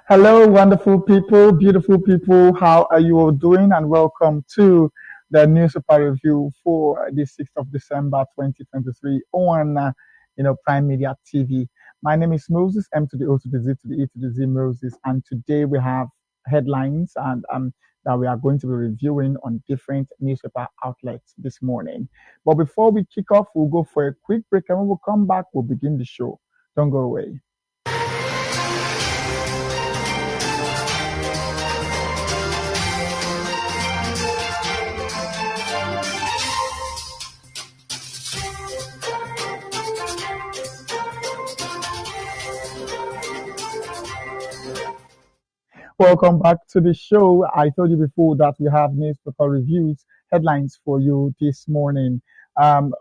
Hello, wonderful people, beautiful people. How are you all doing? And welcome to the newspaper review for the 6th of December 2023 on Prime Media TV. My name is Moses, M to the O to the Z to the E to the Z Moses, and today we have headlines and that we are going to be reviewing on different newspaper outlets this morning. But before we kick off, we'll go for a quick break, and when we come back, we'll begin the show. Don't go away. Welcome back to the show. I told you before that we have newspaper reviews, headlines for you this morning, the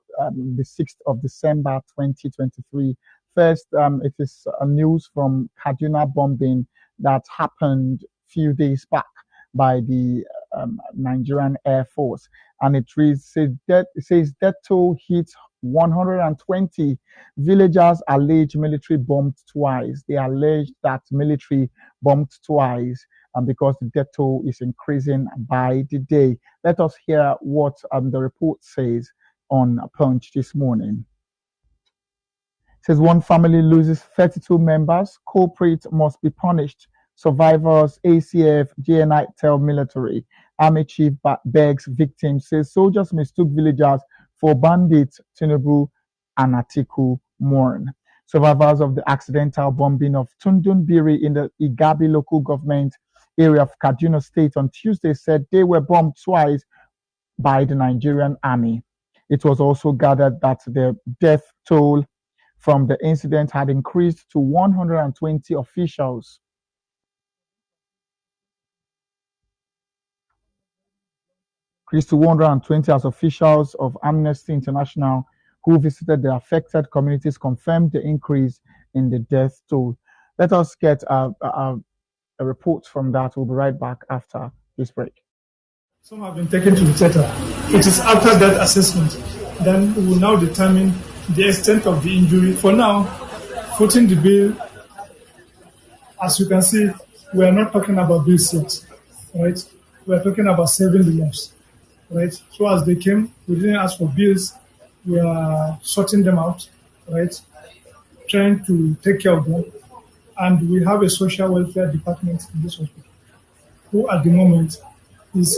6th of December 2023. First, it is news from Kaduna bombing that happened few days back by the Nigerian Air Force. And it says death toll hit 120. Villagers allege military bombed twice. They allege that military bombed twice because the death toll is increasing by the day. Let us hear what the report says on Punch this morning. It says one family loses 32 members. Culprits must be punished. Survivors, ACF, GNI tell military. Army chief begs victims. Says soldiers mistook villagers for bandits. Tinubu and Atiku mourn. Survivors of the accidental bombing of Tundun Biri in the Igabi local government area of Kaduna State on Tuesday said they were bombed twice by the Nigerian army. It was also gathered that the death toll from the incident had increased to 120 officials. Increased to 120 as officials of Amnesty International who visited the affected communities confirmed the increase in the death toll. Let us get a report from that. We'll be right back after this break. Some have been taken to the theater. It is after that assessment, then we will now determine the extent of the injury. For now, footing the bill, as you can see, we are not talking about bill sets, right? We are talking about saving the lives, right? So as they came, we didn't ask for bills. We are sorting them out, right? Trying to take care of them. And we have a social welfare department in this hospital, who at the moment is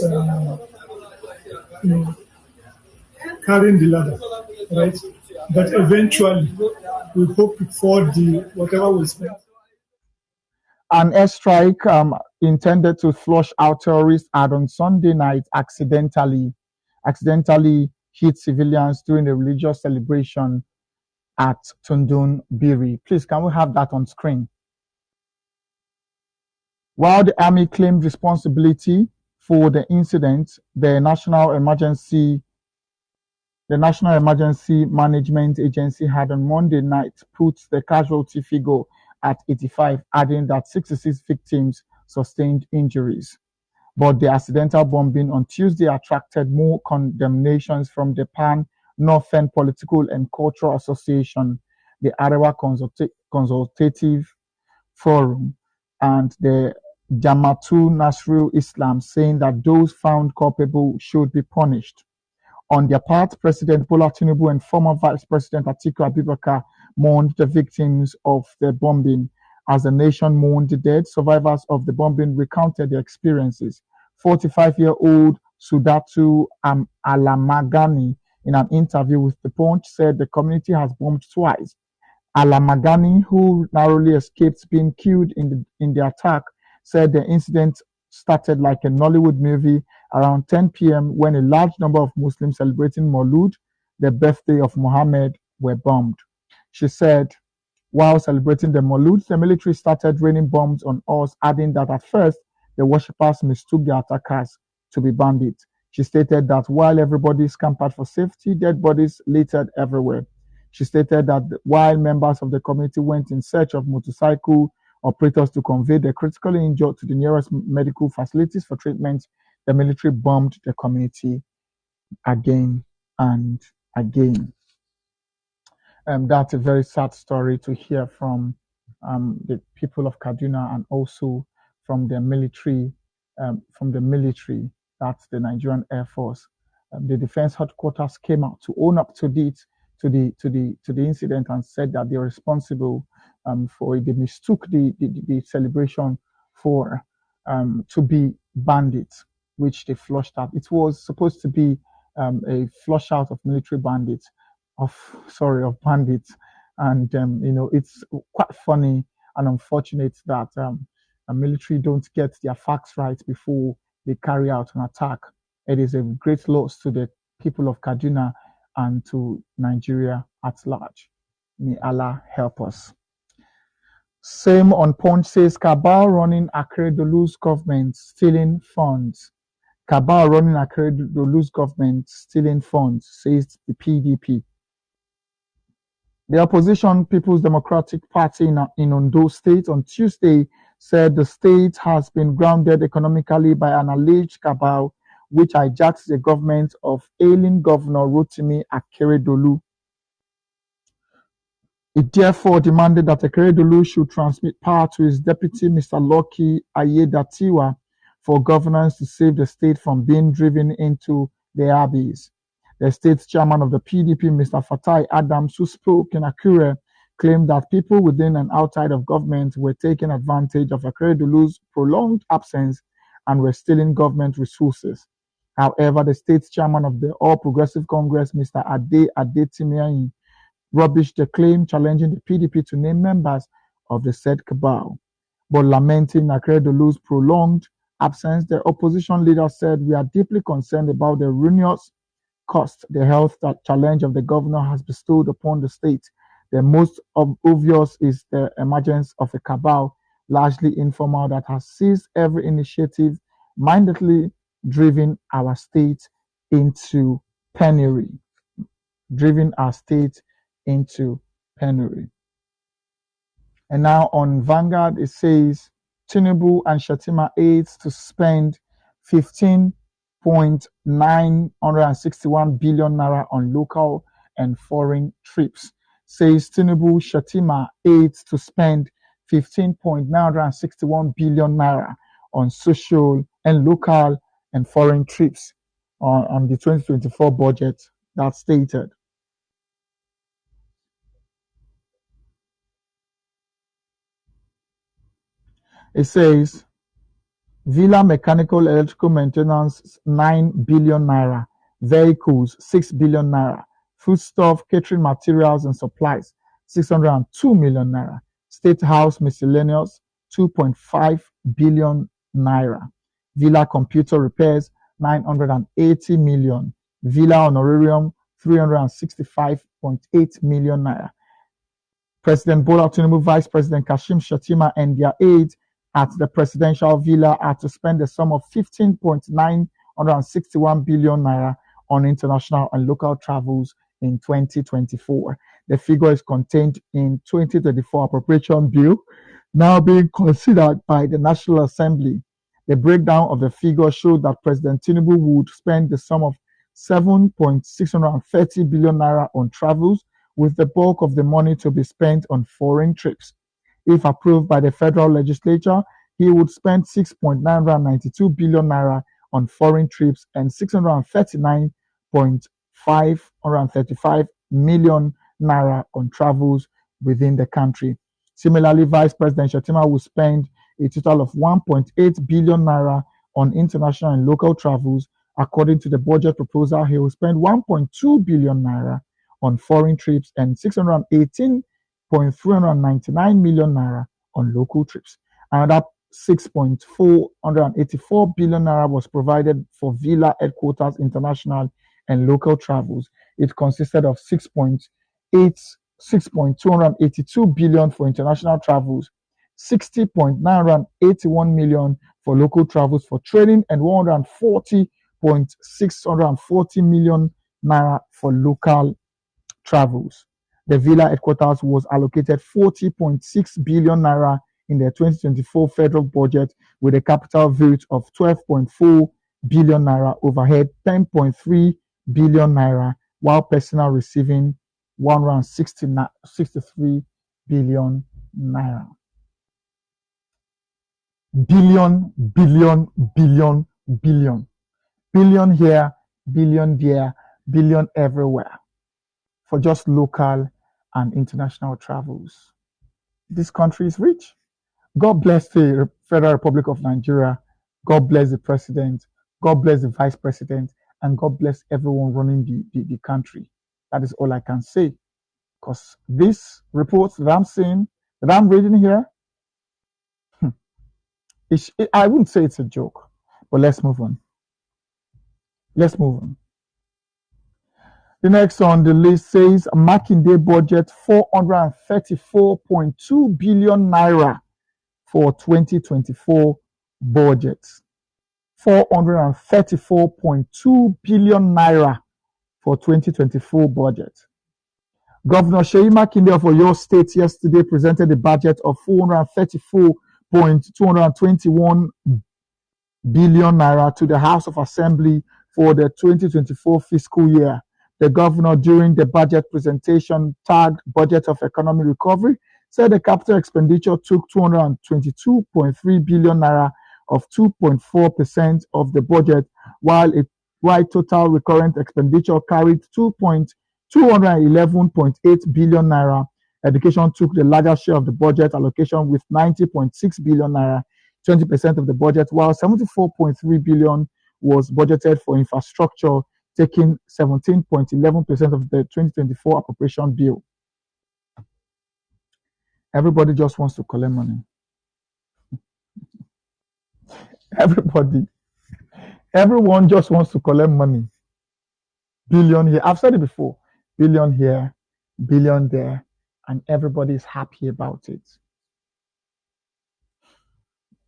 carrying the ladder, right? But eventually, we hope for the whatever we spend. An airstrike intended to flush out terrorists had on Sunday night accidentally hit civilians during a religious celebration at Tundun Biri. Please, can we have that on screen? While the army claimed responsibility for the incident, the National Emergency Management Agency had on Monday night put the casualty figure at 85, adding that 66 victims sustained injuries. But the accidental bombing on Tuesday attracted more condemnations from the Pan-Northern Political and Cultural Association, the Arewa Consultative Forum, and the Jamaatul Nasrul Islam, saying that those found culpable should be punished. On their part, President Bola Tinubu and former Vice President Atiku Abubakar mourned the victims of the bombing. As the nation mourned the dead, survivors of the bombing recounted their experiences. 45-year-old Sudatu Alamagani, in an interview with The Punch, said the community has bombed twice. Alamagani, who narrowly escaped being killed in the attack, said the incident started like a Nollywood movie around 10 p.m. when a large number of Muslims celebrating Maulud, the birthday of Muhammad, were bombed. She said, while celebrating the Maulud, the military started raining bombs on us, adding that at first, the worshippers mistook the attackers to be bandits. She stated that while everybody scampered for safety, dead bodies littered everywhere. She stated that while members of the community went in search of motorcycle operators to convey the critically injured to the nearest medical facilities for treatment, the military bombed the community again and again. That's a very sad story to hear from the people of Kaduna, and also from the military, that's the Nigerian Air Force. The defense headquarters came out to own up to the incident and said that they're responsible for it. They mistook the celebration for to be bandits, which they flushed out. It was supposed to be a flush out of military bandits, of bandits, and it's quite funny and unfortunate that the military don't get their facts right before they carry out an attack. It is a great loss to the people of Kaduna and to Nigeria at large. May Allah help us. Same on Punch says cabal running Akeredolu's government stealing funds. Cabal running Akeredolu's government stealing funds, says the PDP. The opposition People's Democratic Party in Ondo State on Tuesday said the state has been grounded economically by an alleged cabal which hijacks the government of ailing Governor Rotimi Akeredolu. It therefore demanded that Akeredolu should transmit power to his deputy, Mr. Lucky Ayedatiwa, for governance to save the state from being driven into the abyss. The state chairman of the PDP, Mr. Fatai Adams, who spoke in Akure, claimed that people within and outside of government were taking advantage of Akeredolu's prolonged absence and were stealing government resources. However, the state chairman of the All Progressive Congress, Mr. Ade Adetimiayin, rubbished the claim, challenging the PDP to name members of the said cabal. But lamenting Akeredolu's prolonged absence, the opposition leader said, "We are deeply concerned about the ruinous cost the health challenge of the governor has bestowed upon the state. The most obvious is the emergence of a cabal, largely informal, that has seized every initiative, mindedly driven our state into penury." Driven our state into penury. And now on Vanguard, it says Tinubu and Shatima aids to spend 15.961 billion naira on local and foreign trips. Says Tinubu Shatima aids to spend 15.961 billion naira on social and local and foreign trips on the 2024 budget, that stated. It says Villa mechanical electrical maintenance 9 billion naira, vehicles 6 billion naira, foodstuff, catering materials and supplies 602 million naira, state house miscellaneous 2.5 billion naira, villa computer repairs 980 million, villa honorarium 365.8 million naira. President Bola Tinubu, Vice President Kashim Shettima and their aides at the presidential villa are to spend a sum of 15.961 billion naira on international and local travels in 2024. The figure is contained in 2024 appropriation bill, now being considered by the National Assembly. The breakdown of the figure showed that President Tinubu would spend the sum of 7.630 billion naira on travels, with the bulk of the money to be spent on foreign trips. If approved by the federal legislature, he would spend 6.992 billion naira on foreign trips and 639.535 million naira on travels within the country. Similarly, Vice President Shettima will spend a total of 1.8 billion naira on international and local travels. According to the budget proposal, he will spend 1.2 billion naira on foreign trips and 618.399 million naira on local trips. Another 6.484 billion naira was provided for Villa headquarters international and local travels. It consisted of 6.282 billion for international travels, 60.981 million for local travels for training, and 140.640 million naira for local travels. The Villa headquarters was allocated 40.6 billion naira in the 2024 federal budget, with a capital vote of 12.4 billion naira, overhead 10.3 billion naira, while personnel receiving 163 billion naira. Billion, billion, billion, billion. Billion here, billion there, billion everywhere for just local and international travels. This country is rich. God bless the Federal Republic of Nigeria. God bless the president. God bless the vice president. And God bless everyone running the country. That is all I can say. Because these reports that I'm seeing, that I'm reading here, I wouldn't say it's a joke. But let's move on. Let's move on. The next on the list says Makinde budget 434.2 billion naira for 2024 budget. 434.2 billion naira for 2024 budget. Governor Seyi Makinde of Oyo State yesterday presented a budget of 434.221 billion naira to the House of Assembly for the 2024 fiscal year. The governor, during the budget presentation tagged Budget of Economic Recovery, said the capital expenditure took 222.3 billion naira of 2.4% of the budget, while total recurrent expenditure carried 211.8 billion naira. Education took the larger share of the budget allocation with 90.6 billion naira, 20% of the budget, while 74.3 billion was budgeted for infrastructure, taking 17.11% of the 2024 appropriation bill. Everybody just wants to collect money. Everyone just wants to collect money. Billion here. I've said it before. Billion here, billion there, and everybody is happy about it.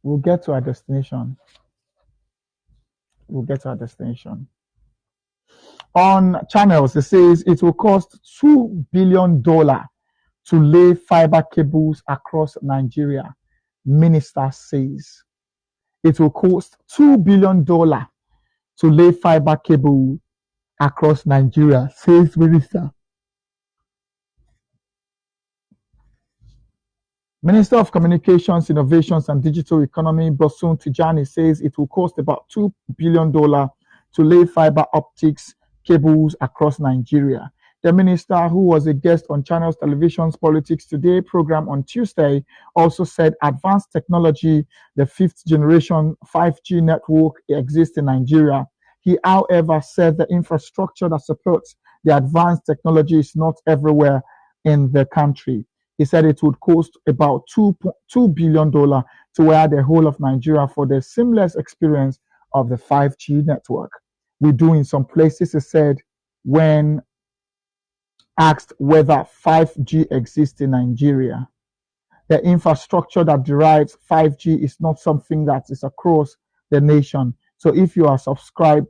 We'll get to our destination. On channels, it says it will cost $2 billion to lay fiber cables across Nigeria. Minister says it will cost $2 billion to lay fiber cable across Nigeria, says Minister. Minister of Communications, Innovations and Digital Economy, Bosun Tijani, says it will cost about $2 billion to lay fiber optics cables across Nigeria. The minister, who was a guest on Channels Television's Politics Today program on Tuesday, also said advanced technology, the fifth generation 5G network, exists in Nigeria. He, however, said the infrastructure that supports the advanced technology is not everywhere in the country. He said it would cost about $2 billion to wire the whole of Nigeria for the seamless experience of the 5G network. We do in some places, he said, when asked whether 5G exists in Nigeria. The infrastructure that derives 5G is not something that is across the nation. So if you are subscribed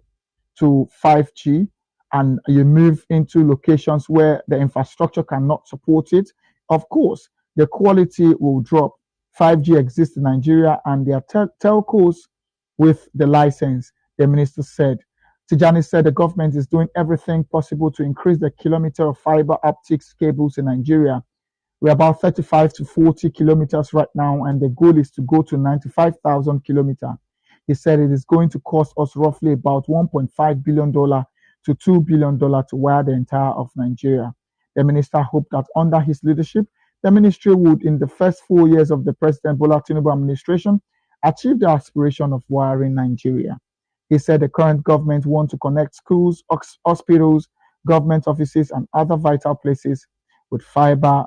to 5G and you move into locations where the infrastructure cannot support it, of course, the quality will drop. 5G exists in Nigeria and there are telcos with the license, the minister said. Tijani said the government is doing everything possible to increase the kilometer of fiber optics cables in Nigeria. We're about 35 to 40 kilometers right now, and the goal is to go to 95,000 kilometers. He said it is going to cost us roughly about $1.5 billion to $2 billion to wire the entire of Nigeria. The minister hoped that under his leadership, the ministry would, in the first 4 years of the President Bola Tinubu administration, achieve the aspiration of wiring Nigeria. He said the current government wants to connect schools, hospitals, government offices, and other vital places with fiber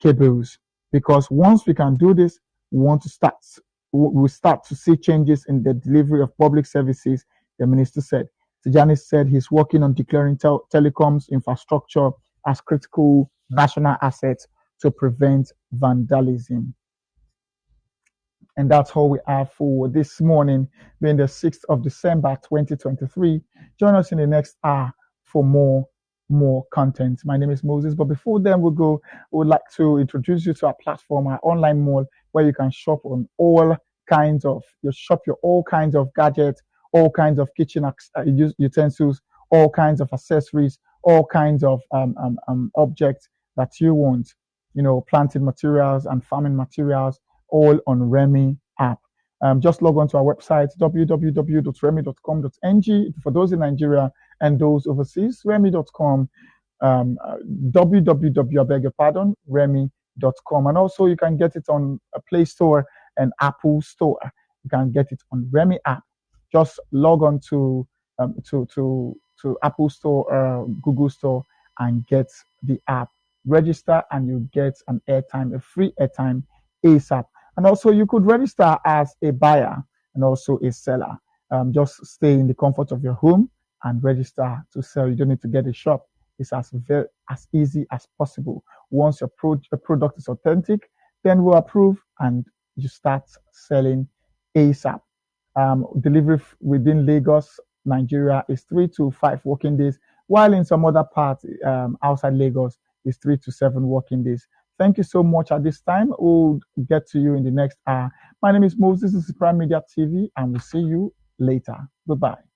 cables, because once we can do this, we'll start to see changes in the delivery of public services, the minister said. Tijani said he's working on declaring telecoms infrastructure as critical national assets to prevent vandalism. And that's all we have for this morning, being the 6th of December 2023. Join us in the next hour for more content. My name is Moses, but before then we go, we would like to introduce you to our platform, our online mall, where you can shop on all kinds of gadgets, all kinds of kitchen utensils, all kinds of accessories, all kinds of objects that you want, planting materials and farming materials, all on Remy app. Just log on to our website, www.remy.com.ng. For those in Nigeria and those overseas, remy.com, www, I beg your pardon, remy.com. And also you can get it on a Play Store and Apple Store. You can get it on Remy app. Just log on to Apple Store, Google Store, and get the app. Register and you get an airtime, a free airtime ASAP. And also you could register as a buyer and also a seller. Just stay in the comfort of your home and register to sell. You don't need to get a shop. It's as easy as possible. Once your product is authentic, then we'll approve and you start selling ASAP. Delivery within Lagos, Nigeria is 3 to 5 working days, while in some other parts outside Lagos is 3 to 7 working days. Thank you so much at this time. We'll get to you in the next hour. My name is Moses. This is Prime Media TV, and we'll see you later. Goodbye.